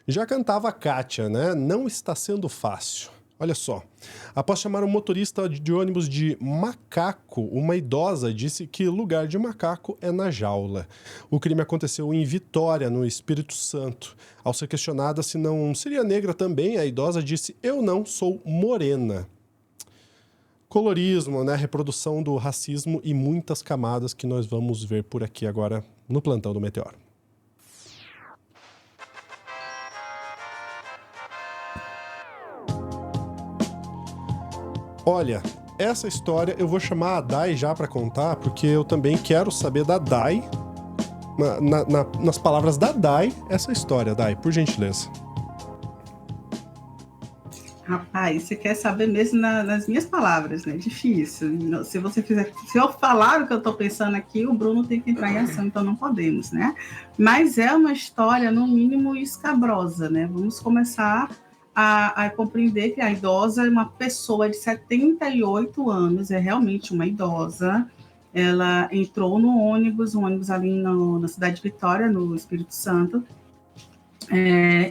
Já cantava a Kátia, né? Não está sendo fácil. Olha só. Após chamar um motorista de ônibus de macaco, uma idosa disse que lugar de macaco é na jaula. O crime aconteceu em Vitória, no Espírito Santo. Ao ser questionada se não seria negra também, a idosa disse: "Eu não sou morena". Colorismo, né? Reprodução do racismo e muitas camadas que nós vamos ver por aqui agora no Plantão do Meteoro. Olha, essa história eu vou chamar a Dai já para contar, porque eu também quero saber da Dai, nas palavras da Dai, essa história. Dai, por gentileza. Rapaz, você quer saber mesmo nas minhas palavras, né? Difícil. Se eu falar o que eu estou pensando aqui, o Bruno tem que entrar em ação, então não podemos, né? Mas é uma história, no mínimo, escabrosa, né? Vamos começar a compreender que a idosa é uma pessoa de 78 anos, é realmente uma idosa. Ela entrou no ônibus, um ônibus ali na cidade de Vitória, no Espírito Santo,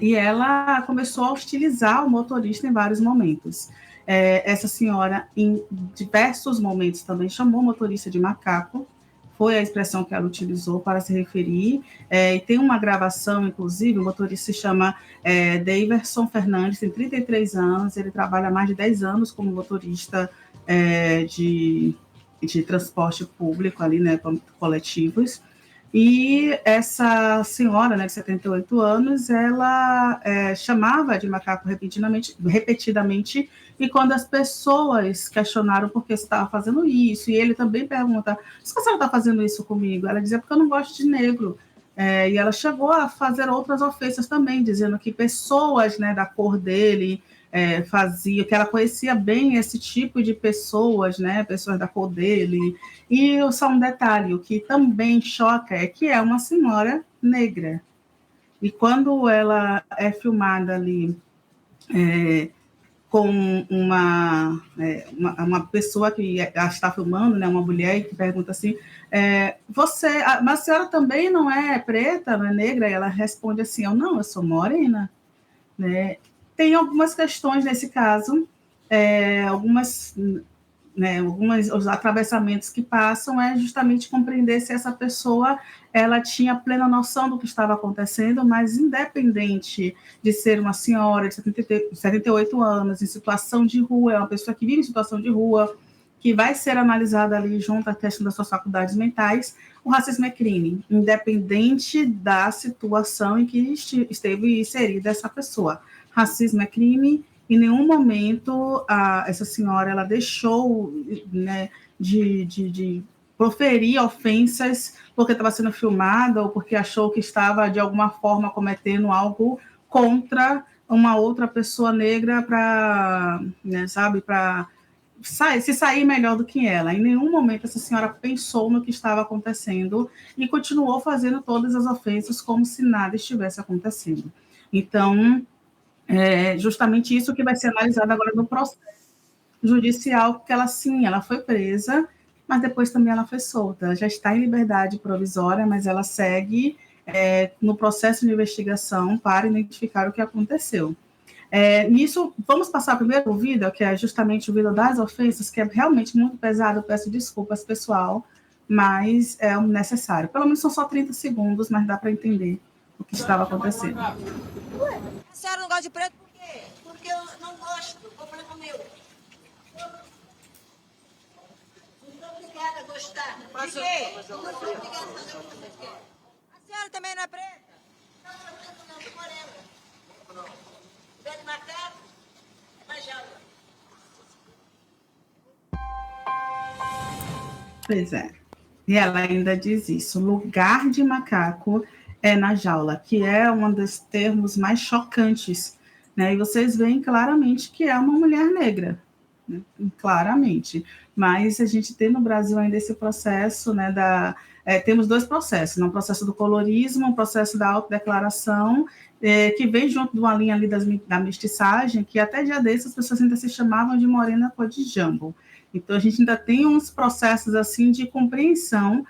e ela começou a hostilizar o motorista em vários momentos. Essa senhora, em diversos momentos, também chamou o motorista de macaco, foi a expressão que ela utilizou para se referir, e tem uma gravação, inclusive, o motorista se chama Daverson Fernandes, tem 33 anos, ele trabalha há mais de 10 anos como motorista de transporte público ali, né, coletivos. E essa senhora, né, de 78 anos, ela chamava de macaco repetidamente, e quando as pessoas questionaram por que você estava fazendo isso, e ele também pergunta: por que a senhora está fazendo isso comigo? Ela dizia: porque eu não gosto de negro. E ela chegou a fazer outras ofensas também, dizendo que pessoas, né, da cor dele fazia, que ela conhecia bem esse tipo de pessoas, né, pessoas da cor dele. E só um detalhe, o que também choca é que é uma senhora negra. E quando ela é filmada ali com uma pessoa que está filmando, né, uma mulher que pergunta assim: mas a senhora também não é preta, não é negra? E ela responde assim: eu sou morena. Né? Tem algumas questões nesse caso, alguns os atravessamentos que passam é justamente compreender se essa pessoa ela tinha plena noção do que estava acontecendo, mas independente de ser uma senhora de 78 anos, em situação de rua, é uma pessoa que vive em situação de rua, que vai ser analisada ali junto à questão das suas faculdades mentais, o racismo é crime, independente da situação em que esteve inserida essa pessoa. Racismo é crime. Em nenhum momento essa senhora ela deixou, né, de proferir ofensas porque estava sendo filmada ou porque achou que estava, de alguma forma, cometendo algo contra uma outra pessoa negra para, né, sabe, para se sair melhor do que ela. Em nenhum momento essa senhora pensou no que estava acontecendo e continuou fazendo todas as ofensas como se nada estivesse acontecendo. Então, justamente isso que vai ser analisado agora no processo judicial, porque ela foi presa, mas depois também ela foi solta. Ela já está em liberdade provisória, mas ela segue no processo de investigação para identificar o que aconteceu. Nisso, vamos passar primeiro o vídeo, que é justamente o vídeo das ofensas, que é realmente muito pesado. Eu peço desculpas, pessoal, mas é necessário. Pelo menos são só 30 segundos, mas dá para entender o que estava acontecendo. A senhora não gosta de preto por quê? Porque eu não gosto, vou falar com o meu. Muito obrigada a gostar. Por quê? Muito obrigada a fazer o que você quer. A senhora também não é preta? Não, não é preta não, sou morena. Pé de macaco, é na jaula. Pois é. E ela ainda diz isso: lugar de macaco é na jaula, que é um dos termos mais chocantes, né? E vocês veem claramente que é uma mulher negra, né? Claramente. Mas a gente tem no Brasil ainda esse processo, né, temos dois processos, né? Um processo do colorismo, um processo da autodeclaração, que vem junto de uma linha ali da mestiçagem, que até dia desses as pessoas ainda se chamavam de morena cor de jambo. Então, a gente ainda tem uns processos assim de compreensão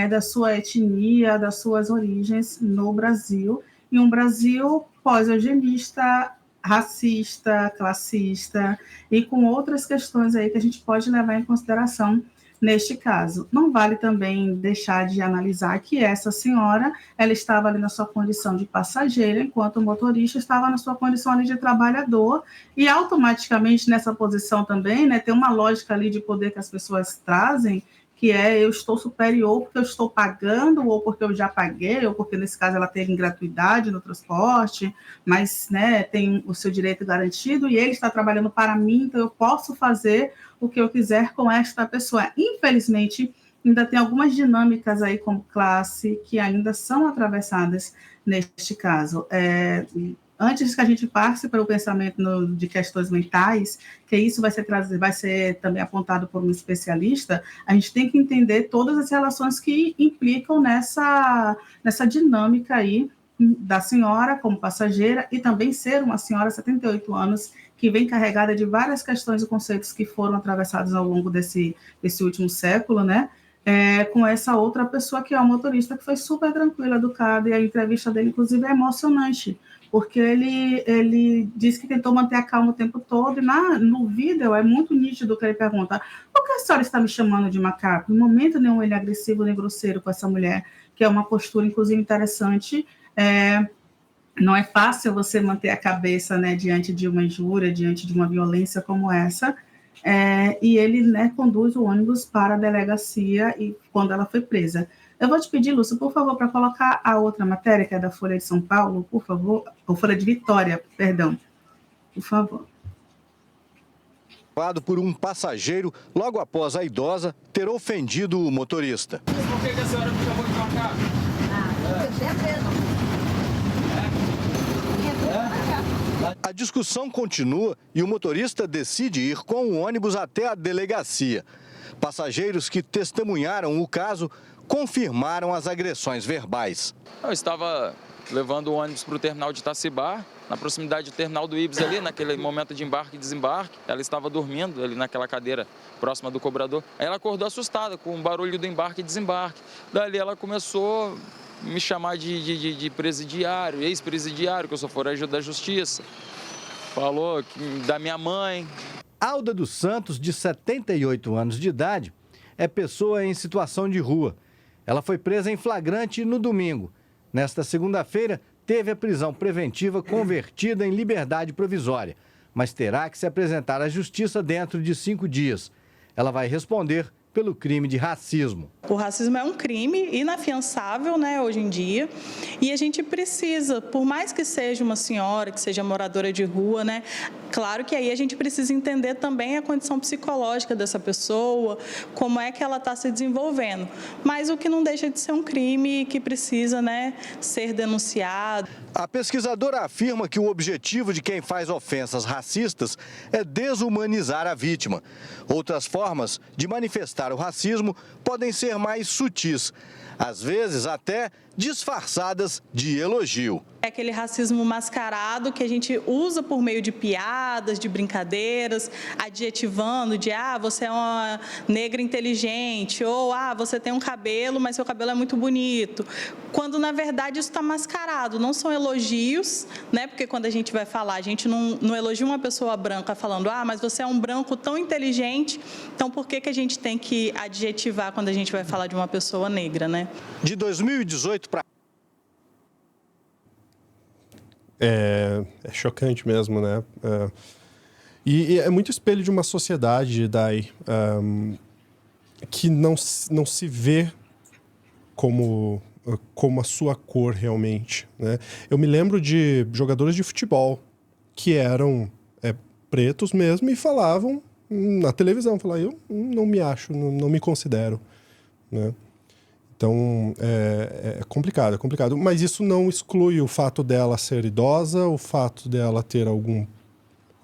da sua etnia, das suas origens no Brasil, em um Brasil pós-eugenista, racista, classista e com outras questões aí que a gente pode levar em consideração neste caso. Não vale também deixar de analisar que essa senhora, ela estava ali na sua condição de passageira, enquanto o motorista estava na sua condição ali de trabalhador, e automaticamente nessa posição também, né, tem uma lógica ali de poder que as pessoas trazem, que é eu estou superior porque eu estou pagando, ou porque eu já paguei, ou porque nesse caso ela teve gratuidade no transporte, mas, né, tem o seu direito garantido, e ele está trabalhando para mim, então eu posso fazer o que eu quiser com esta pessoa. Infelizmente, ainda tem algumas dinâmicas aí como classe que ainda são atravessadas neste caso. Antes que a gente passe para o pensamento de questões mentais, que isso vai ser também apontado por um especialista, a gente tem que entender todas as relações que implicam nessa dinâmica aí da senhora como passageira e também ser uma senhora de 78 anos que vem carregada de várias questões e conceitos que foram atravessados ao longo desse último século, né? Com essa outra pessoa que é o motorista, que foi super tranquila, educada, e a entrevista dele, inclusive, é emocionante, porque ele disse que tentou manter a calma o tempo todo, e no vídeo é muito nítido que ele pergunta: por que a senhora está me chamando de macaco? Em momento nenhum ele é agressivo nem grosseiro com essa mulher, que é uma postura, inclusive, interessante. Não é fácil você manter a cabeça, né, diante de uma injúria, diante de uma violência como essa, e ele, né, conduz o ônibus para a delegacia e quando ela foi presa. Eu vou te pedir, Lúcio, por favor, para colocar a outra matéria, que é da Folha de São Paulo, por favor, ou Folha de Vitória, perdão, por favor. Por um passageiro logo após a idosa ter ofendido o motorista. Por que a senhora me chamou de macaco? A discussão continua e o motorista decide ir com o ônibus até a delegacia. Passageiros que testemunharam o caso confirmaram as agressões verbais. Eu estava levando o ônibus para o terminal de Itacibá, na proximidade do terminal do Ibis ali, naquele momento de embarque e desembarque. Ela estava dormindo ali naquela cadeira próxima do cobrador. Aí ela acordou assustada com o barulho do embarque e desembarque. Dali ela começou a me chamar de presidiário, ex-presidiário, que eu sou foragido da justiça. Falou da minha mãe. Alda dos Santos, de 78 anos de idade, é pessoa em situação de rua. Ela foi presa em flagrante no domingo. Nesta segunda-feira, teve a prisão preventiva convertida em liberdade provisória, mas terá que se apresentar à justiça dentro de 5 dias. Ela vai responder pelo crime de racismo. O racismo é um crime inafiançável, né, hoje em dia, e a gente precisa, por mais que seja uma senhora, que seja moradora de rua, né, claro que aí a gente precisa entender também a condição psicológica dessa pessoa, como é que ela está se desenvolvendo, mas o que não deixa de ser um crime que precisa, né, ser denunciado. A pesquisadora afirma que o objetivo de quem faz ofensas racistas é desumanizar a vítima. Outras formas de manifestar o racismo podem ser mais sutis, às vezes até disfarçadas de elogio. É aquele racismo mascarado que a gente usa por meio de piadas, de brincadeiras, adjetivando de você é uma negra inteligente, ou você tem um cabelo, mas seu cabelo é muito bonito. Quando, na verdade, isso está mascarado. Não são elogios, né? Porque quando a gente vai falar, a gente não elogia uma pessoa branca falando, mas você é um branco tão inteligente, então por que a gente tem que adjetivar quando a gente vai falar de uma pessoa negra, né? De 2018 para... É chocante mesmo, né? E é muito espelho de uma sociedade, Dai, que não se vê como a sua cor realmente, né? Eu me lembro de jogadores de futebol que eram pretos mesmo e falavam na televisão, eu não me acho, não me considero, né? Então, é complicado, Mas isso não exclui o fato dela ser idosa, o fato dela ter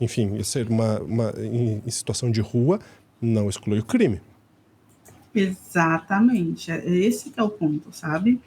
enfim, ser em situação de rua, não exclui o crime. Exatamente. Esse que é o ponto, sabe?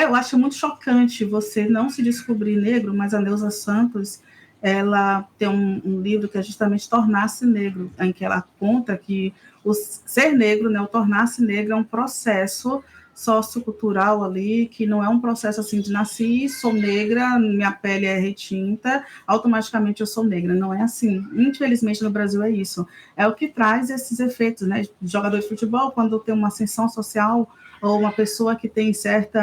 Eu acho muito chocante você não se descobrir negro, mas a Neuza Santos, ela tem um livro que é justamente Tornar-se Negro, em que ela conta que o ser negro, né, o tornar-se negro é um processo sociocultural ali, que não é um processo assim de nasci, sou negra, minha pele é retinta, automaticamente eu sou negra. Não é assim. Infelizmente, no Brasil é isso. É o que traz esses efeitos, né? Jogador de futebol, quando tem uma ascensão social, ou uma pessoa que tem certo,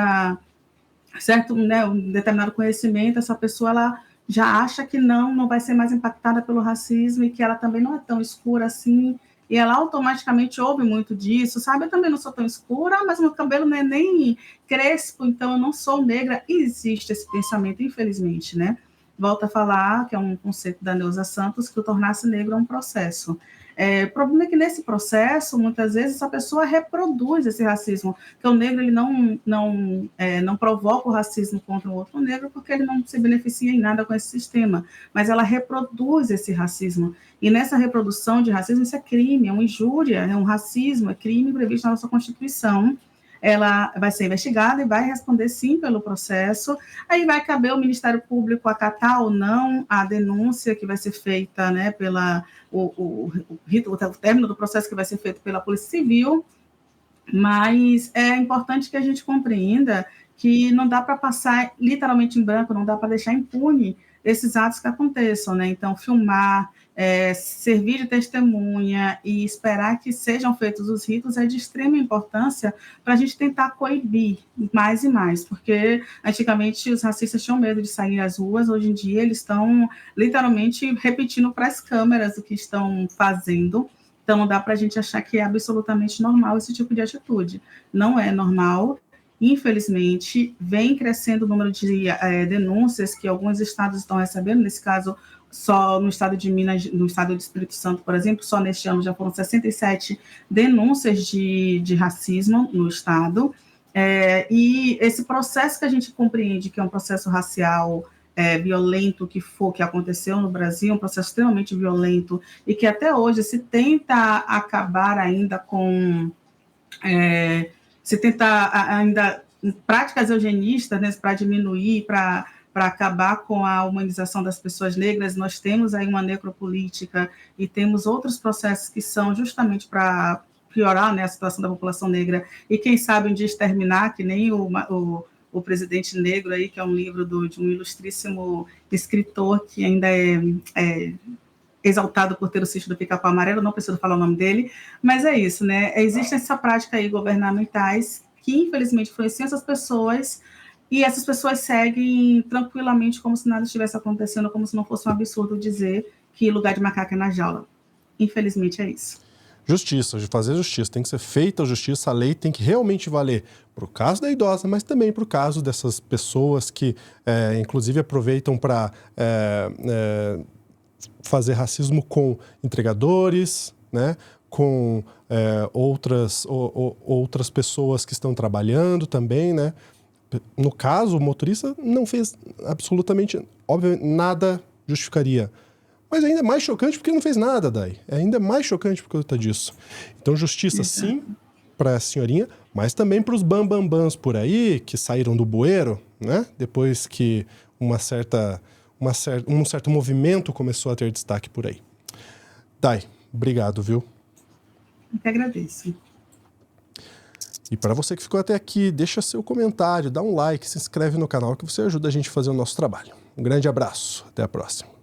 né, um determinado conhecimento, essa pessoa, ela já acha que não vai ser mais impactada pelo racismo e que ela também não é tão escura assim, e ela automaticamente ouve muito disso, sabe? Eu também não sou tão escura, mas meu cabelo não é nem crespo, então eu não sou negra. Existe esse pensamento, infelizmente, né? Volto a falar, que é um conceito da Neuza Santos, que o tornar-se negro é um processo. O problema é que nesse processo, muitas vezes, a pessoa reproduz esse racismo, que o negro ele não provoca o racismo contra o outro negro, porque ele não se beneficia em nada com esse sistema, mas ela reproduz esse racismo. E nessa reprodução de racismo, isso é crime, é uma injúria, é um racismo, é crime previsto na nossa Constituição. Ela vai ser investigada e vai responder sim pelo processo. Aí vai caber ao Ministério Público acatar ou não a denúncia que vai ser feita, né, o término do processo que vai ser feito pela Polícia Civil, mas é importante que a gente compreenda que não dá para passar literalmente em branco, não dá para deixar impune esses atos que aconteçam, né? Então, filmar, servir de testemunha e esperar que sejam feitos os ritos é de extrema importância para a gente tentar coibir mais e mais, porque antigamente os racistas tinham medo de sair às ruas, hoje em dia eles estão literalmente repetindo para as câmeras o que estão fazendo. Então, não dá para a gente achar que é absolutamente normal esse tipo de atitude. Não é normal. Infelizmente, vem crescendo o número de denúncias que alguns estados estão recebendo. Nesse caso, só no estado de Minas, no estado do Espírito Santo, por exemplo, só neste ano já foram 67 denúncias de racismo no estado. E esse processo que a gente compreende que é um processo racial violento que aconteceu no Brasil, um processo extremamente violento, e que até hoje se tenta acabar ainda com... se tenta ainda práticas eugenistas, né, para diminuir, para acabar com a humanização das pessoas negras. Nós temos aí uma necropolítica e temos outros processos que são justamente para piorar, né, a situação da população negra e, quem sabe, um dia exterminar, que nem o Presidente Negro, aí, que é um livro de um ilustríssimo escritor que ainda é exaltado por ter o sítio do Pica-Pau Amarelo, não preciso falar o nome dele, mas é isso, né? Existe essa prática aí governamentais que, infelizmente, influenciam essas pessoas, e essas pessoas seguem tranquilamente como se nada estivesse acontecendo, como se não fosse um absurdo dizer que lugar de macaco é na jaula. Infelizmente, é isso. Justiça, de fazer justiça, tem que ser feita a justiça, a lei tem que realmente valer para o caso da idosa, mas também para o caso dessas pessoas que, inclusive, aproveitam para fazer racismo com entregadores, né, com outras pessoas que estão trabalhando também, né? No caso, o motorista não fez absolutamente, obviamente, nada justificaria. Mas ainda é mais chocante porque ele não fez nada, Dai. É ainda mais chocante por conta disso. Então, justiça sim para a senhorinha, mas também para os bambambãs por aí que saíram do bueiro, né? Depois que um certo movimento começou a ter destaque por aí. Dai, obrigado, viu? Eu que agradeço. E para você que ficou até aqui, deixa seu comentário, dá um like, se inscreve no canal que você ajuda a gente a fazer o nosso trabalho. Um grande abraço, até a próxima.